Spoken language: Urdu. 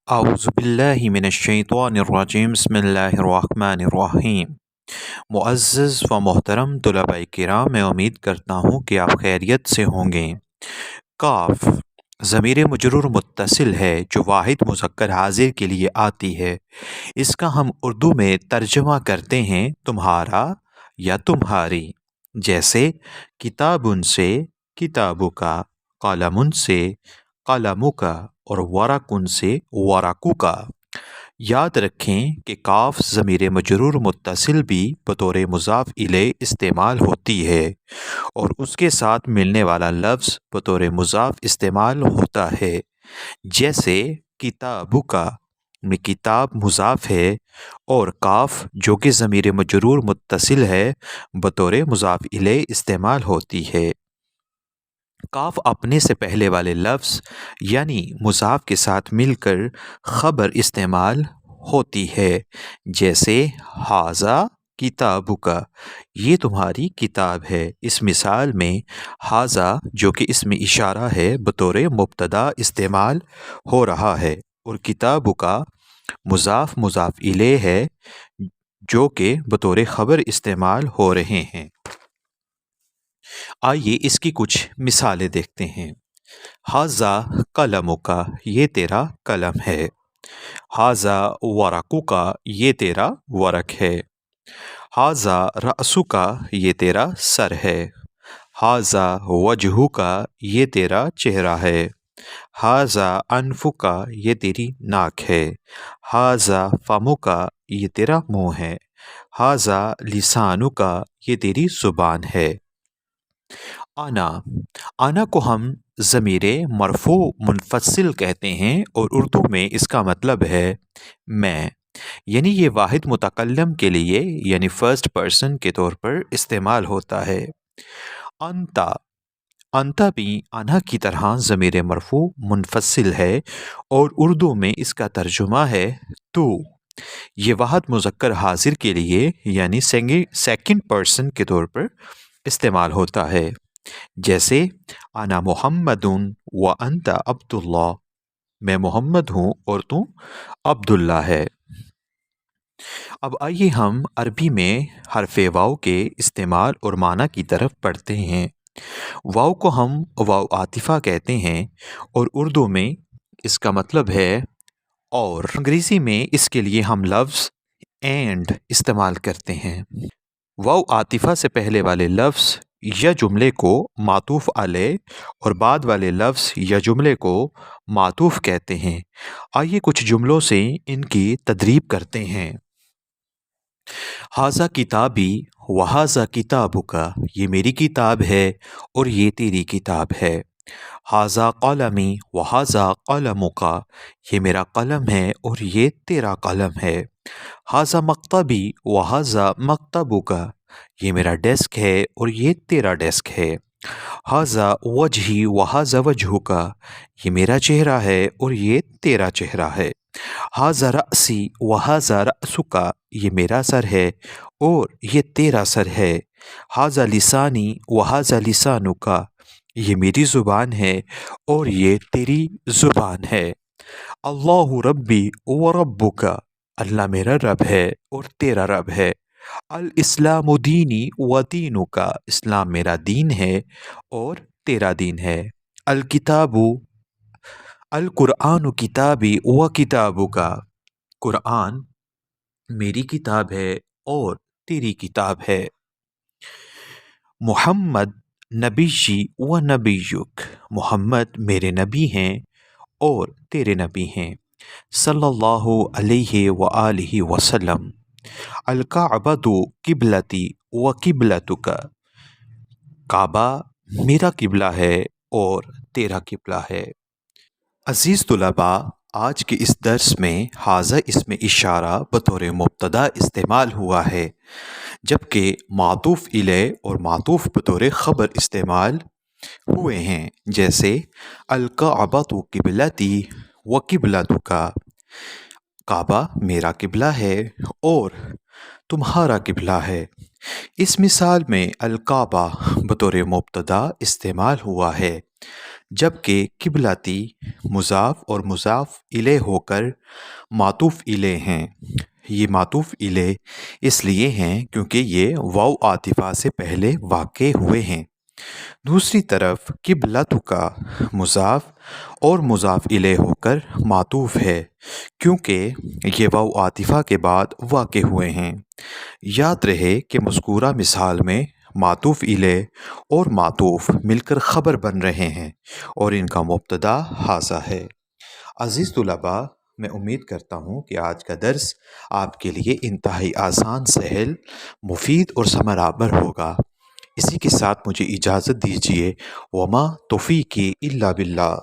اعوذ باللہ من الشیطان الرجیم بسم اللہ الرحمن الرحیم۔ معزز و محترم طلباء کرام، میں امید کرتا ہوں کہ آپ خیریت سے ہوں گے۔ کاف ضمیر مجرور متصل ہے جو واحد مذکر حاضر کے لیے آتی ہے۔ اس کا ہم اردو میں ترجمہ کرتے ہیں تمہارا یا تمہاری، جیسے کتابن سے کتابوں کا، قلمن سے قلموں کا اور ورقن سے ورقوں کا۔ یاد رکھیں کہ کاف ضمیر مجرور متصل بھی بطور مضاف الیہ استعمال ہوتی ہے اور اس کے ساتھ ملنے والا لفظ بطور مضاف استعمال ہوتا ہے، جیسے کتابوں کا میں کتاب مضاف ہے اور کاف جو کہ ضمیر مجرور متصل ہے بطور مضاف الیہ استعمال ہوتی ہے۔ کاف اپنے سے پہلے والے لفظ یعنی مضاف کے ساتھ مل کر خبر استعمال ہوتی ہے، جیسے ھذا کتابک، یہ تمہاری کتاب ہے۔ اس مثال میں ھذا جو کہ اسم اشارہ ہے بطور مبتدا استعمال ہو رہا ہے اور کتابک مضاف مضاف الیہ ہے جو کہ بطور خبر استعمال ہو رہے ہیں۔ آئیے اس کی کچھ مثالیں دیکھتے ہیں۔ ھذا قلمک، یہ تیرا قلم ہے۔ ھذا ورقک، یہ تیرا ورق ہے۔ ھذا رأسک، یہ تیرا سر ہے۔ ھذا وجہک، یہ تیرا چہرہ ہے۔ ھذا انفک، یہ تیری ناک ہے۔ ھذا فمک، یہ تیرا منہ ہے۔ ھذا لسانک، یہ تیری زبان ہے۔ انا کو ہم ضمیر مرفوع منفصل کہتے ہیں اور اردو میں اس کا مطلب ہے میں، یعنی یہ واحد متکلم کے لیے یعنی فرسٹ پرسن کے طور پر استعمال ہوتا ہے۔ انت بھی انا کی طرح ضمیر مرفوع منفصل ہے اور اردو میں اس کا ترجمہ ہے تو۔ یہ واحد مذکر حاضر کے لیے یعنی سیکنڈ پرسن کے طور پر استعمال ہوتا ہے، جیسے انا محمد و انت عبد اللہ، میں محمد ہوں اور تو عبداللہ ہے۔ اب آئیے ہم عربی میں حرف واو کے استعمال اور معنی کی طرف پڑھتے ہیں۔ واو کو ہم واو عاطفہ کہتے ہیں اور اردو میں اس کا مطلب ہے اور۔ انگریزی میں اس کے لیے ہم لفظ اینڈ استعمال کرتے ہیں۔ واو عاطفہ سے پہلے والے لفظ یا جملے کو معطوف علیہ اور بعد والے لفظ یا جملے کو معطوف کہتے ہیں۔ آئیے کچھ جملوں سے ان کی تدریب کرتے ہیں۔ ھذا کتابی و ھذا کتابک، یہ میری کتاب ہے اور یہ تیری کتاب ہے۔ ھذا قلمی و ھذا قلمک، یہ میرا قلم ہے اور یہ تیرا قلم ہے۔ ھذا مکتبی و ھذا مکتبک، یہ میرا ڈیسک ہے اور یہ تیرا ڈیسک ہے۔ ھذا وجہی و ھذا وجہک، یہ میرا چہرہ ہے اور یہ تیرا چہرہ ہے۔ ھذا رأسی و ھذا رأسک، یہ میرا سر ہے اور یہ تیرا سر ہے۔ ھذا لسانی و ھذا لسانک، یہ میری زبان ہے اور یہ تیری زبان ہے۔ اللہ ربی و ربک، اللہ میرا رب ہے اور تیرا رب ہے۔ الاسلام دینی و دینک، اسلام میرا دین ہے اور تیرا دین ہے۔ القرآن کتابی و کتابک، قرآن میری کتاب ہے اور تیری کتاب ہے۔ محمد نبیی و نبیک، محمد میرے نبی ہیں اور تیرے نبی ہیں۔ صلی اللہ علیہ وآلہ وسلم۔ الکعبۃ قبلتی و قبلتک، کعبہ میرا قبلہ ہے اور تیرا قبلہ ہے۔ عزیز طلباء، آج کے اس درس میں ھذا اسم اشارہ بطور مبتدا استعمال ہوا ہے، جبکہ معطوف الیہ اور معطوف بطور خبر استعمال ہوئے ہیں، جیسے الکعبۃ قبلتی و قبلتک، کعبہ میرا قبلہ ہے اور تمہارا قبلہ ہے۔ اس مثال میں الکعبہ بطور مبتدا استعمال ہوا ہے، جبکہ قبلتی مضاف اور مضاف الیہ ہو کر معطوف الیہ ہیں۔ یہ معطوف الیہ اس لیے ہیں کیونکہ یہ واو عاطفہ سے پہلے واقع ہوئے ہیں۔ دوسری طرف قبلۃ کا مضاف اور مضاف الیہ ہو کر معطوف ہے کیونکہ یہ واو عاطفہ کے بعد واقع ہوئے ہیں۔ یاد رہے کہ مذکورہ مثال میں معطوف الیہ اور معطوف مل کر خبر بن رہے ہیں اور ان کا مبتدا ھذا ہے۔ عزیز طلباء، میں امید کرتا ہوں کہ آج کا درس آپ کے لیے انتہائی آسان، سہل، مفید اور ثمرہ بخش ہوگا۔ اسی کے ساتھ مجھے اجازت دیجیے۔ وما توفیقی الا باللہ۔